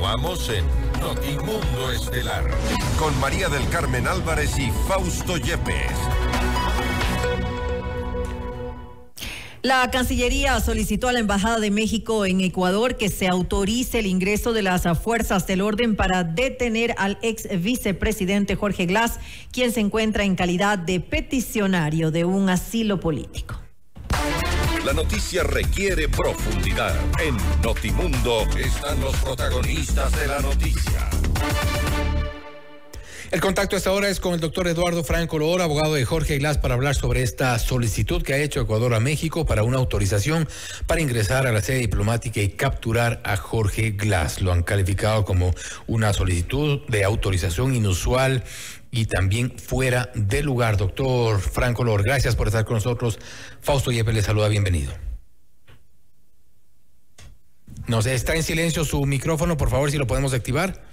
Continuamos en Notimundo Estelar con María del Carmen Álvarez y Fausto Yepes. La Cancillería solicitó a la Embajada de México en Ecuador que se autorice el ingreso de las fuerzas del orden para detener al ex vicepresidente Jorge Glass, quien se encuentra en calidad de peticionario de un asilo político. La noticia requiere profundidad. En Notimundo están los protagonistas de la noticia. El contacto a esta hora es con el doctor Eduardo Franco Loor, abogado de Jorge Glass, para hablar sobre esta solicitud que ha hecho Ecuador a México para una autorización para ingresar a la sede diplomática y capturar a Jorge Glass. Lo han calificado como una solicitud de autorización inusual y también fuera de lugar. Doctor Franco Loor, gracias por estar con nosotros. Fausto Yepes le saluda, bienvenido. No sé, está en silencio su micrófono, por favor, si lo podemos activar.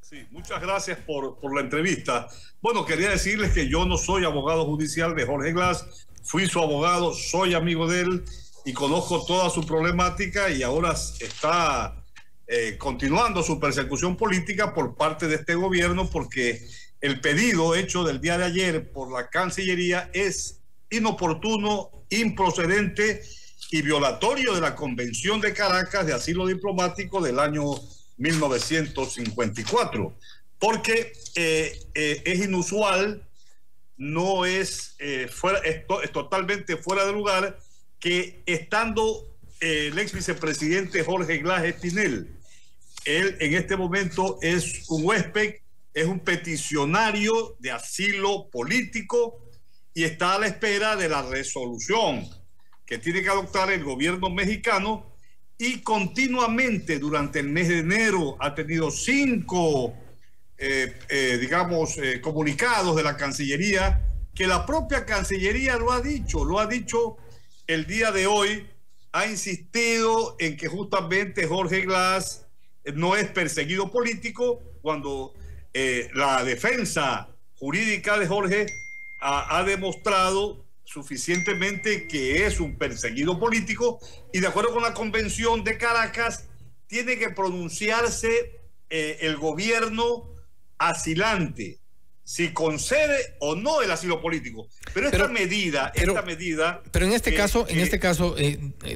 Sí, muchas gracias por la entrevista. Bueno, quería decirles que yo no soy abogado judicial de Jorge Glass, fui su abogado, soy amigo de él y conozco toda su problemática, y ahora está continuando su persecución política por parte de este gobierno, porque el pedido hecho del día de ayer por la Cancillería es inoportuno, improcedente y violatorio de la Convención de Caracas de Asilo Diplomático del año 1954, porque es inusual, no es es totalmente fuera de lugar que, estando el ex vicepresidente Jorge Glass Espinel, él en este momento es un huésped, es un peticionario de asilo político y está a la espera de la resolución que tiene que adoptar el gobierno mexicano. Y continuamente durante el mes de enero ha tenido 5, comunicados de la Cancillería, que la propia Cancillería lo ha dicho el día de hoy, ha insistido en que justamente Jorge Glass no es perseguido político, cuando la defensa jurídica de Jorge ha demostrado suficientemente que es un perseguido político, y de acuerdo con la Convención de Caracas tiene que pronunciarse el gobierno asilante si concede o no el asilo político. Pero esta medida. Pero en este caso,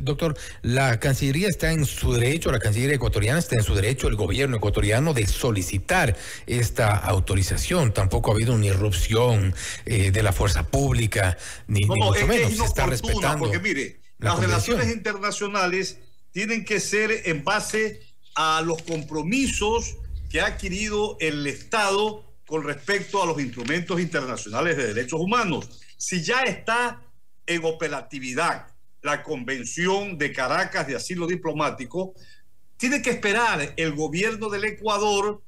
doctor, la Cancillería está en su derecho, la Cancillería ecuatoriana está en su derecho, el gobierno ecuatoriano, de solicitar esta autorización. Tampoco ha habido una irrupción de la fuerza pública, ni mucho menos. Se está respetando. Porque mire, las relaciones internacionales tienen que ser en base a los compromisos que ha adquirido el Estado con respecto a los instrumentos internacionales de derechos humanos. Si ya está en operatividad la Convención de Caracas de Asilo Diplomático, tiene que esperar el gobierno del Ecuador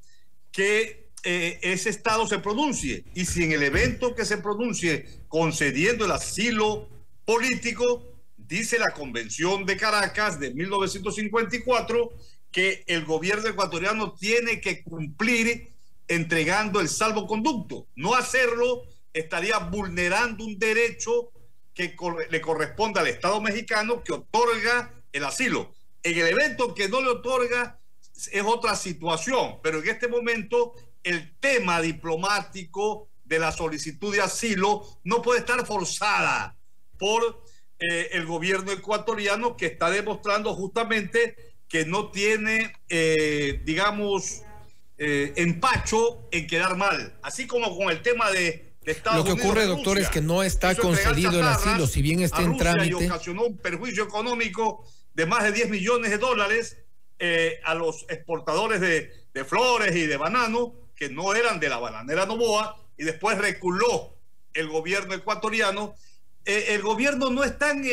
que ese Estado se pronuncie. Y si en el evento que se pronuncie concediendo el asilo político, dice la Convención de Caracas de 1954 que el gobierno ecuatoriano tiene que cumplir entregando el salvoconducto. No hacerlo estaría vulnerando un derecho que le corresponde al Estado mexicano, que otorga el asilo. En el evento que no le otorga es otra situación, pero en este momento el tema diplomático de la solicitud de asilo no puede estar forzada por el gobierno ecuatoriano, que está demostrando justamente que no tiene, empacho en quedar mal, así como con el tema de Estados Unidos. Lo que ocurre, doctor, es que no está concedido el asilo, si bien está en trámite. Y ocasionó un perjuicio económico de más de $10 millones a los exportadores de flores y de banano, que no eran de la bananera Novoa, y después reculó el gobierno ecuatoriano. El gobierno no es tan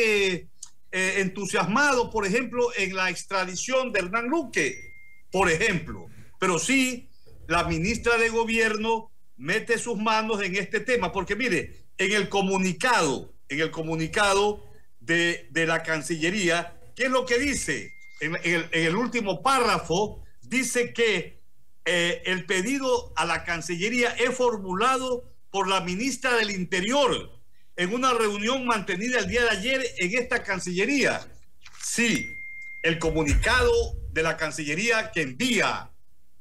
entusiasmado, por ejemplo, en la extradición de Hernán Luque, por ejemplo. Pero sí, la ministra de Gobierno mete sus manos en este tema, porque mire, en el comunicado de la Cancillería, ¿qué es lo que dice? En el último párrafo dice que el pedido a la Cancillería es formulado por la ministra del Interior en una reunión mantenida el día de ayer en esta Cancillería. Sí, el comunicado de la Cancillería que envía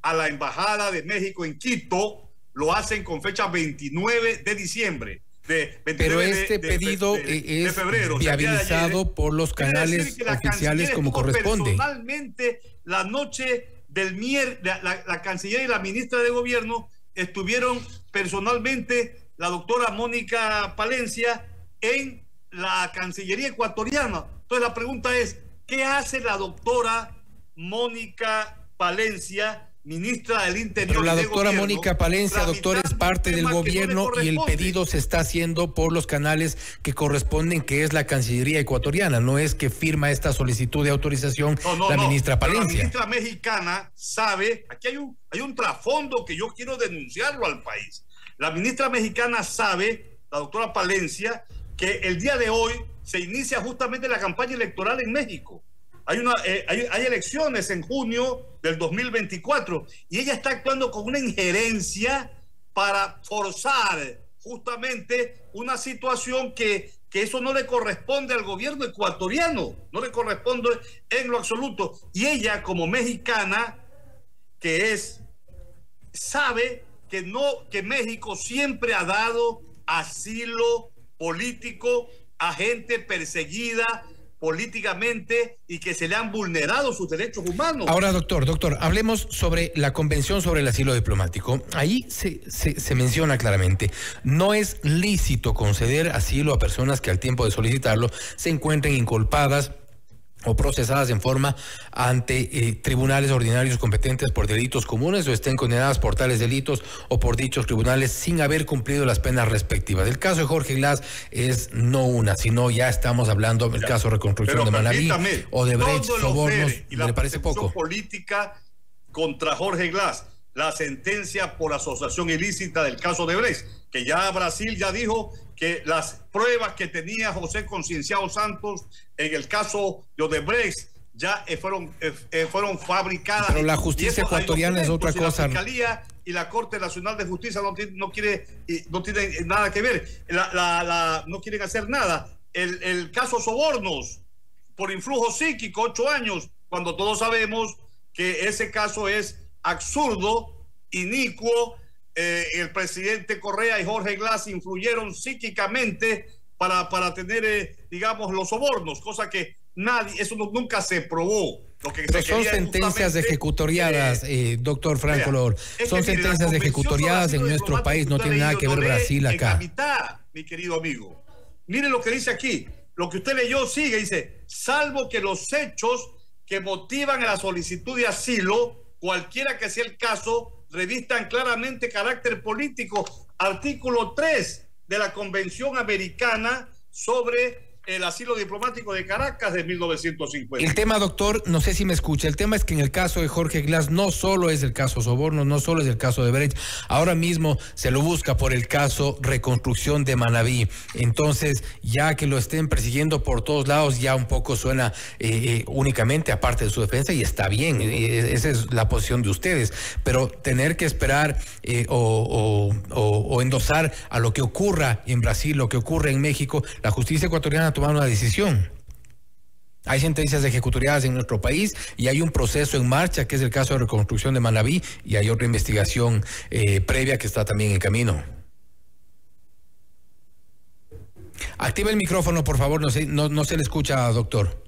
a la Embajada de México en Quito lo hacen con fecha 29 de diciembre. Pero este pedido es febrero, viabilizado por los canales oficiales como corresponde. Personalmente, la noche del miércoles, la Cancillería y la ministra de Gobierno estuvieron personalmente, la doctora Mónica Palencia, en la Cancillería ecuatoriana. Entonces la pregunta es, ¿qué hace la doctora Mónica Palencia, ministra del Interior? Pero la doctora Mónica Palencia, doctor, es parte del gobierno y el pedido se está haciendo por los canales que corresponden, que es la Cancillería ecuatoriana. No es que firma esta solicitud de autorización la ministra Palencia. La ministra mexicana sabe, aquí hay un trasfondo que yo quiero denunciarlo al país. La ministra mexicana sabe, la doctora Palencia, que el día de hoy se inicia justamente la campaña electoral en México. Hay elecciones en junio del 2024 y ella está actuando con una injerencia para forzar justamente una situación que eso no le corresponde al gobierno ecuatoriano, no le corresponde en lo absoluto. Y ella, como mexicana que es, sabe que México siempre ha dado asilo político a gente perseguida políticamente y que se le han vulnerado sus derechos humanos. Ahora, doctor, hablemos sobre la Convención sobre el Asilo Diplomático. Ahí se menciona claramente, no es lícito conceder asilo a personas que al tiempo de solicitarlo se encuentren inculpadas o procesadas en forma ante tribunales ordinarios competentes por delitos comunes o estén condenadas por tales delitos o por dichos tribunales sin haber cumplido las penas respectivas. El caso de Jorge Glass es no una, sino ya estamos hablando del caso de reconstrucción de Manabí o de Brecht, sobornos, y la ¿le parece poco? Política contra Jorge Glass, la sentencia por asociación ilícita del caso de Brecht, que ya Brasil ya dijo que las pruebas que tenía José Concienciado Santos en el caso de Odebrecht ya fueron fabricadas. Pero la justicia ecuatoriana es otra cosa. La Fiscalía y la Corte Nacional de Justicia no tienen nada que ver, no quieren hacer nada. El caso sobornos por influjo psíquico, 8 años, cuando todos sabemos que ese caso es absurdo, inicuo. El presidente Correa y Jorge Glass influyeron psíquicamente para tener, digamos, los sobornos, cosa que eso nunca se probó. Pero son sentencias ejecutoriadas, doctor Franco Lor. Son sentencias ejecutoriadas en nuestro país, no tiene nada que ver Brasil acá. En la mitad, mi querido amigo. Mire lo que dice aquí, lo que usted leyó sigue, dice, salvo que los hechos que motivan a la solicitud de asilo, cualquiera que sea el caso, revistan claramente carácter político. Artículo 3 de la Convención Americana sobre el asilo diplomático de Caracas de 1950. El tema, doctor, no sé si me escucha, el tema es que en el caso de Jorge Glass no solo es el caso soborno, no solo es el caso de Brecht, ahora mismo se lo busca por el caso reconstrucción de Manabí. Entonces, ya que lo estén persiguiendo por todos lados, ya un poco suena únicamente aparte de su defensa, y está bien, esa es la posición de ustedes, pero tener que esperar o endosar a lo que ocurra en Brasil, lo que ocurre en México, la justicia ecuatoriana tomar una decisión. Hay sentencias ejecutoriadas en nuestro país y hay un proceso en marcha que es el caso de reconstrucción de Manabí y hay otra investigación previa que está también en camino. Activa el micrófono, por favor, no se le escucha, doctor.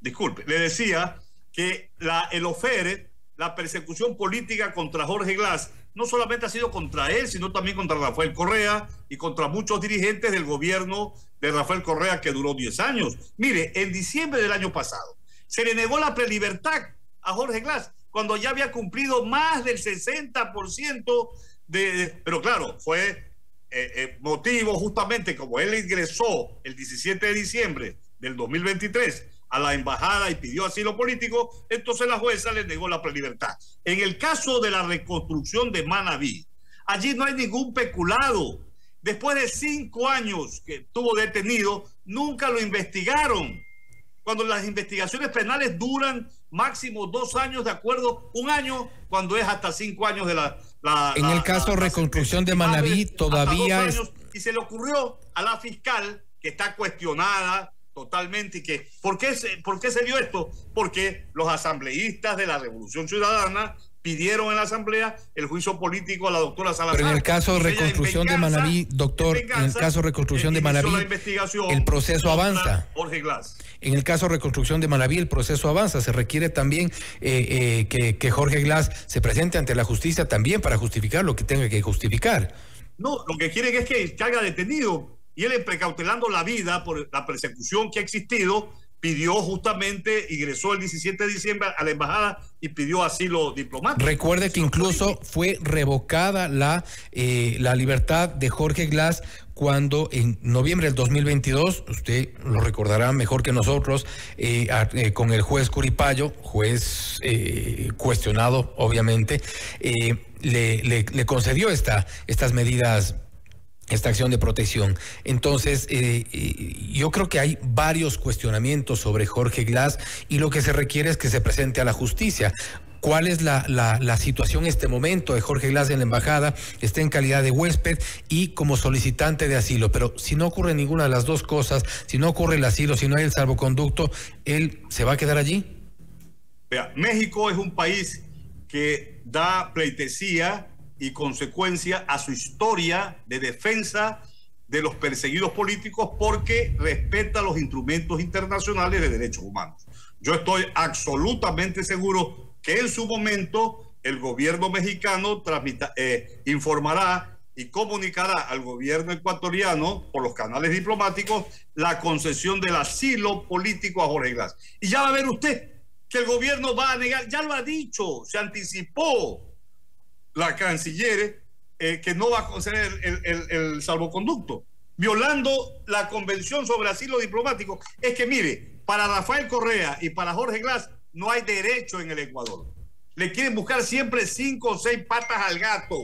Disculpe, le decía que el OFERE, la persecución política contra Jorge Glass, no solamente ha sido contra él, sino también contra Rafael Correa y contra muchos dirigentes del gobierno de Rafael Correa, que duró 10 años. Mire, en diciembre del año pasado se le negó la prelibertad a Jorge Glass cuando ya había cumplido más del 60% pero claro, fue motivo justamente como él ingresó el 17 de diciembre del 2023 a la embajada y pidió asilo político, entonces la jueza le negó la prelibertad. En el caso de la reconstrucción de Manabí, allí no hay ningún peculado. Después de 5 años que estuvo detenido, nunca lo investigaron. Cuando las investigaciones penales duran máximo 2 años, de acuerdo, 1 año, cuando es hasta 5 años de en el caso reconstrucción de Manabí todavía y se le ocurrió a la fiscal, que está cuestionada totalmente. ¿Por qué se dio esto? Porque los asambleístas de la Revolución Ciudadana pidieron en la asamblea el juicio político a la doctora Salazar. Pero en el caso de reconstrucción de Manabí, doctor, en el caso de reconstrucción de Manabí, el proceso avanza. Jorge Glass. En el caso de reconstrucción de Manabí, el proceso avanza. Se requiere también que Jorge Glass se presente ante la justicia también para justificar lo que tenga que justificar. No, lo que quieren es que caiga detenido, y él, precautelando la vida por la persecución que ha existido, pidió justamente, ingresó el 17 de diciembre a la embajada y pidió asilo diplomático. Recuerde que incluso fue revocada la libertad de Jorge Glass cuando en noviembre del 2022, usted lo recordará mejor que nosotros, con el juez Curipayo, juez cuestionado obviamente, le concedió estas medidas, esta acción de protección. Entonces, yo creo que hay varios cuestionamientos sobre Jorge Glass y lo que se requiere es que se presente a la justicia. ¿Cuál es la situación en este momento de Jorge Glass en la embajada? Está en calidad de huésped y como solicitante de asilo, pero si no ocurre ninguna de las dos cosas, si no ocurre el asilo, si no hay el salvoconducto, ¿él se va a quedar allí? Vea, México es un país que da pleitesía y consecuencia a su historia de defensa de los perseguidos políticos, porque respeta los instrumentos internacionales de derechos humanos. Yo estoy absolutamente seguro que en su momento el gobierno mexicano informará y comunicará al gobierno ecuatoriano por los canales diplomáticos la concesión del asilo político a Jorge Glass. Y ya va a ver usted que el gobierno va a negar, ya lo ha dicho, se anticipó la canciller que no va a conceder el salvoconducto, violando la Convención sobre Asilo Diplomático. Es que mire, para Rafael Correa y para Jorge Glass no hay derecho en el Ecuador. Le quieren buscar siempre 5 o 6 patas al gato,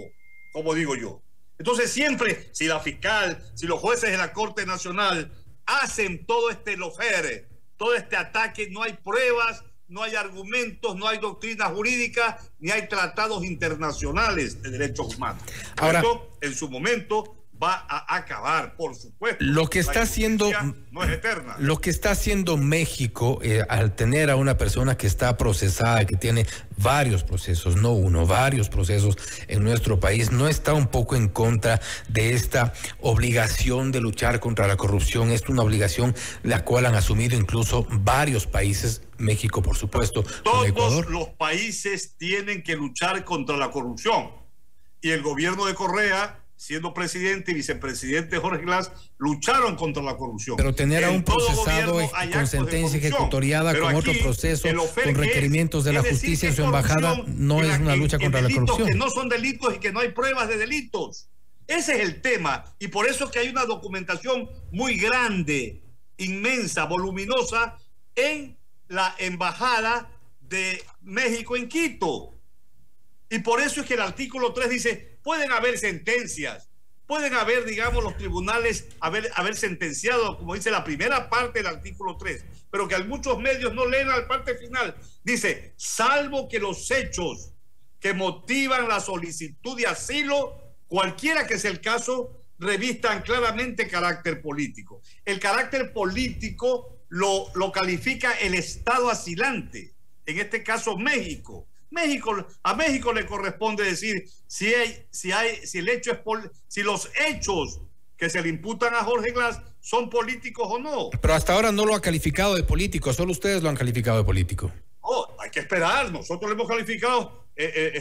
como digo yo. Entonces siempre, si la fiscal, si los jueces de la Corte Nacional hacen todo este lofer, todo este ataque, no hay pruebas, no hay argumentos, no hay doctrina jurídica, ni hay tratados internacionales de derechos humanos. Ahora, esto en su momento va a acabar, por supuesto. Lo que está haciendo no es eterna. Lo que está haciendo México al tener a una persona que está procesada, que tiene varios procesos, no uno, varios procesos en nuestro país, no está un poco en contra de esta obligación de luchar contra la corrupción. Es una obligación la cual han asumido incluso varios países, México por supuesto, todos Ecuador. Los países tienen que luchar contra la corrupción, y el gobierno de Correa, siendo presidente y vicepresidente Jorge Glass, lucharon contra la corrupción. Pero tener a un procesado con sentencia ejecutoriada, con otro proceso, con requerimientos de la justicia en su embajada, no es una lucha contra la corrupción. Que no son delitos y que no hay pruebas de delitos. Ese es el tema, y por eso es que hay una documentación muy grande, inmensa, voluminosa, en la embajada de México en Quito. Y por eso es que el artículo 3 dice: pueden haber sentencias, pueden haber, digamos, los tribunales haber sentenciado, como dice la primera parte del artículo 3, pero que muchos medios no leen la parte final. Dice: salvo que los hechos que motivan la solicitud de asilo, cualquiera que sea el caso, revistan claramente carácter político. El carácter político lo califica el Estado asilante, en este caso México. A México le corresponde decir si los hechos que se le imputan a Jorge Glass son políticos o no. Pero hasta ahora no lo ha calificado de político, solo ustedes lo han calificado de político. Oh, hay que esperar, nosotros lo hemos calificado.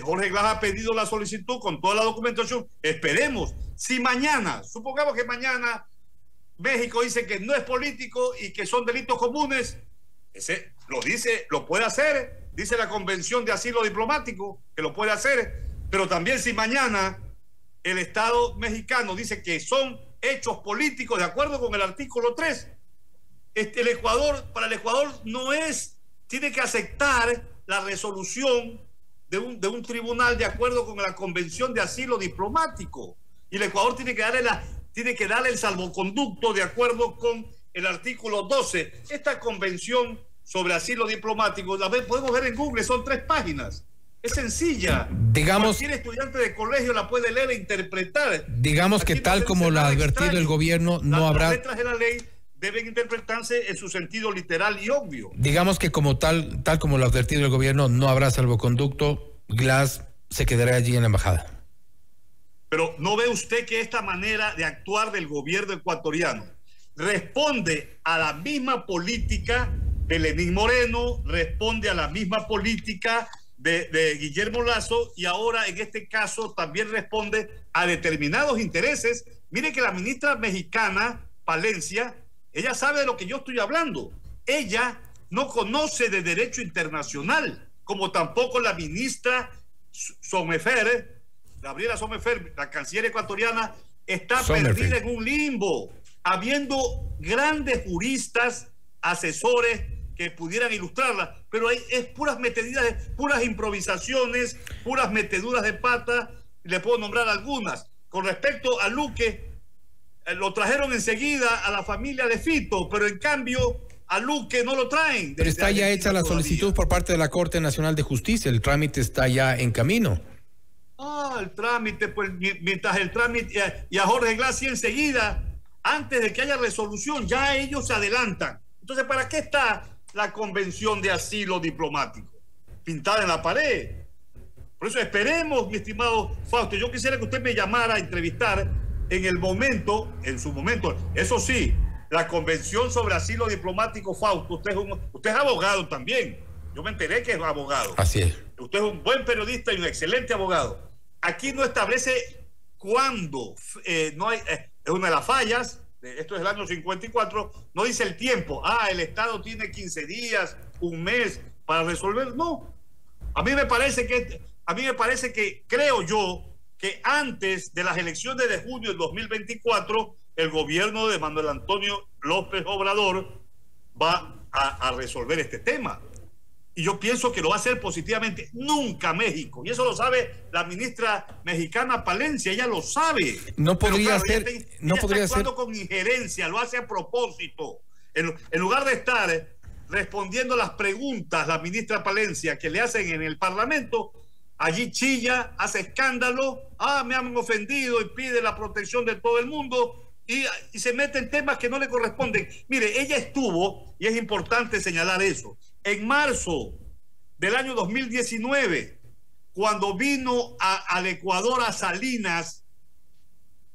Jorge Glass ha pedido la solicitud con toda la documentación. Esperemos. Si mañana, supongamos que mañana México dice que no es político y que son delitos comunes, ese lo puede hacer. Dice la Convención de Asilo Diplomático que lo puede hacer, pero también si mañana el Estado mexicano dice que son hechos políticos de acuerdo con el artículo 3, para el Ecuador tiene que aceptar la resolución de un tribunal de acuerdo con la Convención de Asilo Diplomático, y el Ecuador tiene que darle el salvoconducto de acuerdo con el artículo 12. Esta convención sobre asilo diplomático, la podemos ver en Google, son 3 páginas. Es sencilla. Digamos, cualquier estudiante de colegio la puede leer e interpretar. Digamos que tal como lo ha advertido el gobierno, no habrá... Las letras de la ley deben interpretarse en su sentido literal y obvio. Digamos que como tal como lo ha advertido el gobierno, no habrá salvoconducto, Glass se quedará allí en la embajada. Pero ¿no ve usted que esta manera de actuar del gobierno ecuatoriano responde a la misma política de Lenín Moreno, responde a la misma política de Guillermo Lasso, y ahora en este caso también responde a determinados intereses? Mire que la ministra mexicana, Palencia, ella sabe de lo que yo estoy hablando. Ella no conoce de derecho internacional, como tampoco la ministra Sommerfeld, Gabriela Sommerfeld, la canciller ecuatoriana, está perdida en un limbo, habiendo grandes juristas, asesores que pudieran ilustrarla, pero es puras metedidas, puras improvisaciones, puras meteduras de pata. Le puedo nombrar algunas. Con respecto a Luque, lo trajeron enseguida a la familia de Fito, pero en cambio a Luque no lo traen. Pero está ya hecha la solicitud por parte de la Corte Nacional de Justicia, el trámite está ya en camino. El trámite, pues mientras el trámite, y a Jorge Glass enseguida, antes de que haya resolución, ya ellos se adelantan. Entonces, ¿para qué está la convención de asilo diplomático? Pintada en la pared. Por eso esperemos, mi estimado Fausto, yo quisiera que usted me llamara a entrevistar en su momento. Eso sí, la convención sobre asilo diplomático, Fausto, usted es abogado también. Yo me enteré que es abogado. Así es. Usted es un buen periodista y un excelente abogado. Aquí no establece cuándo, no hay, es una de las fallas, esto es el año 54, no dice el tiempo. El Estado tiene 15 días, un mes para resolver. No. A mí me parece que, creo yo, que antes de las elecciones de junio del 2024, el gobierno de Manuel Antonio López Obrador va a resolver este tema. Y yo pienso que lo va a hacer positivamente. Nunca México, y eso lo sabe la ministra mexicana Palencia, ella lo sabe. No podría ser, no podría ser con injerencia, lo hace a propósito. En lugar de estar respondiendo las preguntas, la ministra Palencia, que le hacen en el Parlamento, allí chilla, hace escándalo, me han ofendido, y pide la protección de todo el mundo, y se mete en temas que no le corresponden. Mire, ella estuvo, y es importante señalar eso, en marzo del año 2019, cuando vino al Ecuador, a Salinas,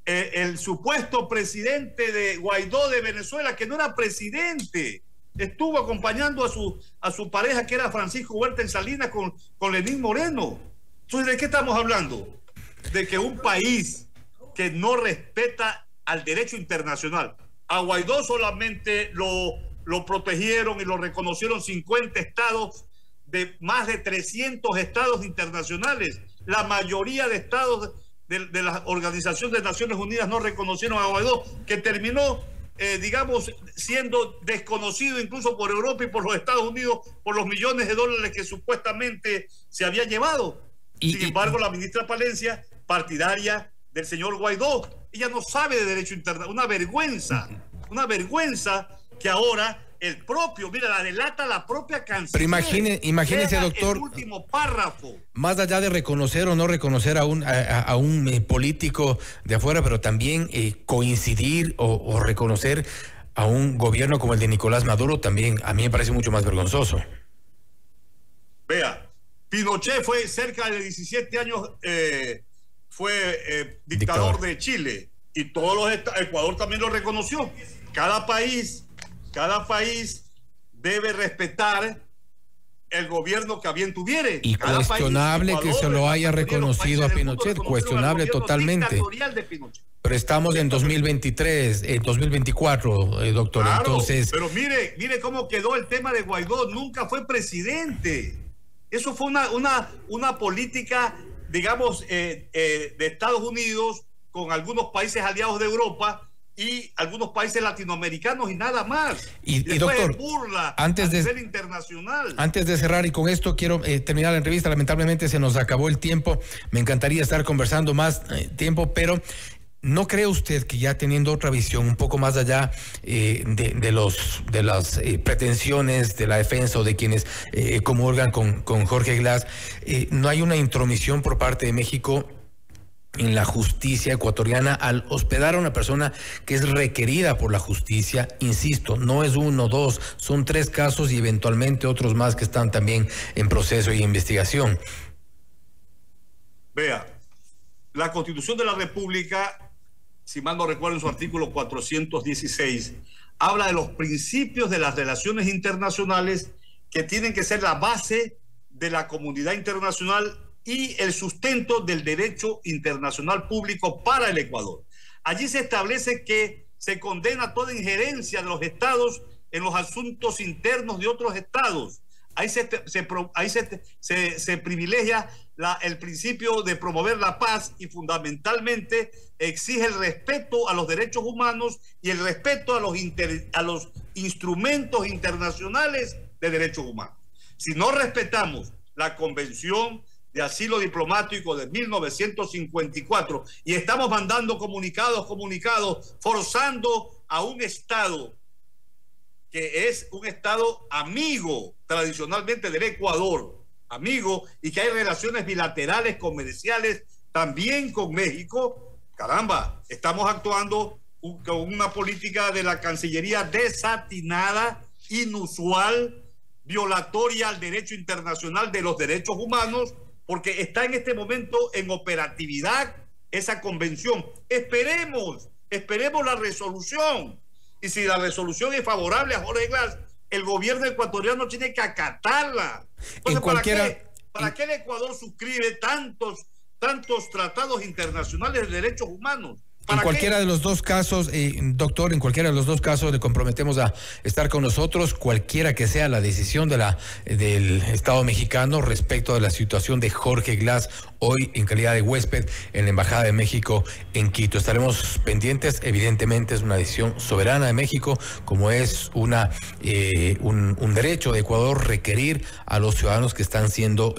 el supuesto presidente de Guaidó de Venezuela, que no era presidente, estuvo acompañando a su pareja, que era Francisco Huerta, en Salinas con Lenín Moreno. Entonces, ¿de qué estamos hablando? De que un país que no respeta al derecho internacional, a Guaidó solamente lo protegieron y lo reconocieron 50 estados de más de 300 estados internacionales. La mayoría de estados de la Organización de Naciones Unidas no reconocieron a Guaidó, que terminó, digamos, siendo desconocido incluso por Europa y por los Estados Unidos por los millones de dólares que supuestamente se había llevado. Sin embargo, la ministra Palencia, partidaria del señor Guaidó, ella no sabe de derecho internacional. Una vergüenza que ahora la delata la propia canciller. Pero imagínese, doctor, el último párrafo. Más allá de reconocer o no reconocer a un político de afuera, pero también coincidir o reconocer a un gobierno como el de Nicolás Maduro, también a mí me parece mucho más vergonzoso. Vea, Pinochet fue cerca de 17 años, fue dictador de Chile, y Ecuador también lo reconoció. Cada país debe respetar el gobierno que a bien tuviere. Y cuestionable que se lo haya reconocido a Pinochet, cuestionable totalmente. Pero estamos en 2023, 2024, doctor. Claro, entonces. Pero mire cómo quedó el tema de Guaidó. Nunca fue presidente. Eso fue una política, digamos, de Estados Unidos con algunos países aliados de Europa y algunos países latinoamericanos y nada más. Y doctor, burla antes de ser internacional. Antes de cerrar, y con esto quiero terminar la entrevista, lamentablemente se nos acabó el tiempo, me encantaría estar conversando más tiempo, pero ¿no cree usted que ya teniendo otra visión un poco más allá de las pretensiones de la defensa o de quienes comulgan con Jorge Glass, no hay una intromisión por parte de México en la justicia ecuatoriana al hospedar a una persona que es requerida por la justicia. Insisto, no es 1, 2, son 3 casos y eventualmente otros más que están también en proceso y investigación. Vea, la Constitución de la República, si mal no recuerdo, en su artículo 416, habla de los principios de las relaciones internacionales que tienen que ser la base de la comunidad internacional y el sustento del derecho internacional público para el Ecuador. Allí se establece que se condena toda injerencia de los estados en los asuntos internos de otros estados. Ahí se privilegia el principio de promover la paz y fundamentalmente exige el respeto a los derechos humanos y el respeto a los instrumentos internacionales de derechos humanos. Si no respetamos la Convención de Asilo Diplomático de 1954 y estamos mandando comunicados, forzando a un Estado que es un Estado amigo tradicionalmente del Ecuador, amigo, y que hay relaciones bilaterales, comerciales también con México, caramba, estamos actuando con una política de la Cancillería desatinada, inusual, violatoria al derecho internacional de los derechos humanos, porque está en este momento en operatividad esa convención. Esperemos la resolución. Y si la resolución es favorable a Jorge Glass, el gobierno ecuatoriano tiene que acatarla. Entonces, ¿para qué el Ecuador suscribe tantos tratados internacionales de derechos humanos? En cualquiera de los dos casos, doctor, en cualquiera de los dos casos le comprometemos a estar con nosotros, cualquiera que sea la decisión del Estado mexicano respecto de la situación de Jorge Glass, hoy en calidad de huésped en la Embajada de México en Quito. Estaremos pendientes, evidentemente es una decisión soberana de México, como es un derecho de Ecuador requerir a los ciudadanos que están siendo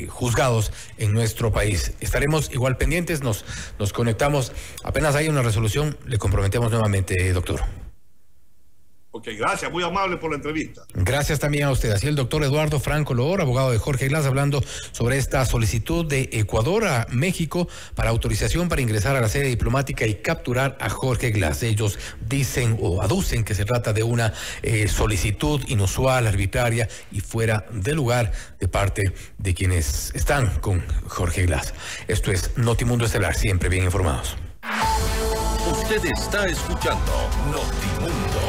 juzgados en nuestro país. Estaremos igual pendientes, nos conectamos apenas hay una resolución, le comprometemos nuevamente, doctor. Ok, gracias, muy amable por la entrevista. Gracias también a usted. Así el doctor Eduardo Franco Loor, abogado de Jorge Glass, hablando sobre esta solicitud de Ecuador a México para autorización para ingresar a la sede diplomática y capturar a Jorge Glass. Ellos dicen o aducen que se trata de una solicitud inusual, arbitraria y fuera de lugar de parte de quienes están con Jorge Glass. Esto es Notimundo Estelar, siempre bien informados. Usted está escuchando Notimundo.